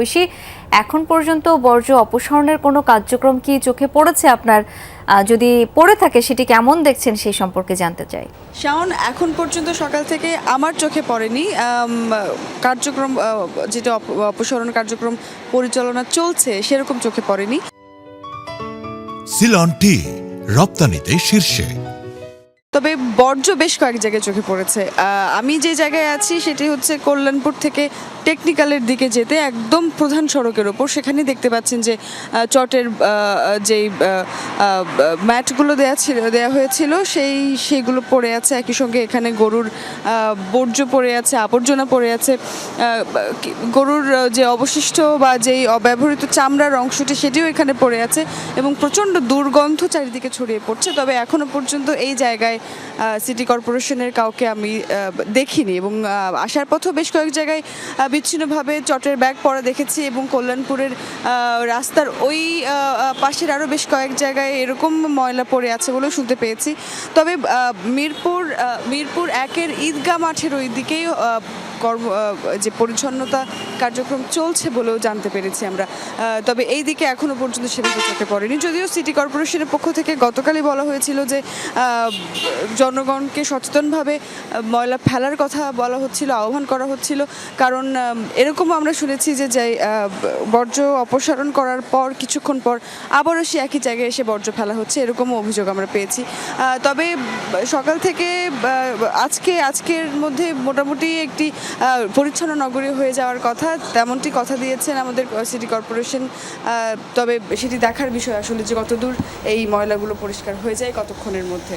ঐশী, এখন পর্যন্ত বর্জ্য অপসারণের কোনো কার্যক্রম কি চোখে পড়েছে আপনার? যদি পড়ে থাকে সেটি কেমন দেখছেন সেই সম্পর্কে জানতে চাই। শাওন, এখন পর্যন্ত সকাল থেকে আমার চোখে পড়েনি কার্যক্রম, যেটা অপসারণ কার্যক্রম পরিচালনা চলছে সেরকম চোখে পড়েনি। সিলন টি রপ্তানিতে শীর্ষে, তবে বর্জ্য বেশ কয়েক জায়গায় চোখে পড়েছে। আমি যে জায়গায় আছি সেটি হচ্ছে কল্যাণপুর থেকে টেকনিক্যালের দিকে যেতে একদম প্রধান সড়কের ওপর। সেখানে দেখতে পাচ্ছেন যে চটের যেই ম্যাটগুলো দেওয়া হয়েছিল সেইগুলো পড়ে আছে। একই সঙ্গে এখানে গরুর বর্জ্য পড়ে আছে, আবর্জনা পড়ে আছে, গরুর যে অবশিষ্ট বা যেই অব্যবহৃত চামড়ার অংশটি সেটিও এখানে পড়ে আছে এবং প্রচণ্ড দুর্গন্ধ চারিদিকে ছড়িয়ে পড়ছে। তবে এখনও পর্যন্ত এই জায়গায় সিটি কর্পোরেশনের কাউকে আমি দেখিনি এবং আসার পথেও বেশ কয়েক জায়গায় বিচ্ছিন্নভাবে চটের ব্যাগ পড়া দেখেছি এবং কল্যাণপুরের রাস্তার ওই পাশের আরও বেশ কয়েক জায়গায় এরকম ময়লা পড়ে আছে বলেও শুনতে পেয়েছি। তবে মিরপুর 1-এর ঈদগাহ মাঠের ওই দিকেই যে পরিচ্ছন্নতা কার্যক্রম চলছে বলেও জানতে পেরেছি আমরা। তবে এই দিকে এখনও পর্যন্ত সেভাবে চোখে পড়েনি, যদিও সিটি কর্পোরেশনের পক্ষ থেকে গতকালই বলা হয়েছিল যে জনগণকে সচেতনভাবে ময়লা ফেলার কথা বলা হচ্ছিল, আহ্বান করা হচ্ছিল। কারণ এরকম আমরা শুনেছি যে বর্জ্য অপসারণ করার পর কিছুক্ষণ পর আবারও সে একই জায়গায় এসে বর্জ্য ফেলা হচ্ছে, এরকমও অভিযোগ আমরা পেয়েছি। তবে সকাল থেকে আজকের মধ্যে মোটামুটি একটি পরিচ্ছন্ন নগরী হয়ে যাওয়ার কথা, তেমনটি কথা দিয়েছেন আমাদের সিটি কর্পোরেশন। তবে সেটি দেখার বিষয় আসলে যে কতদূর এই ময়লাগুলো পরিষ্কার হয়ে যায় কতক্ষণের মধ্যে।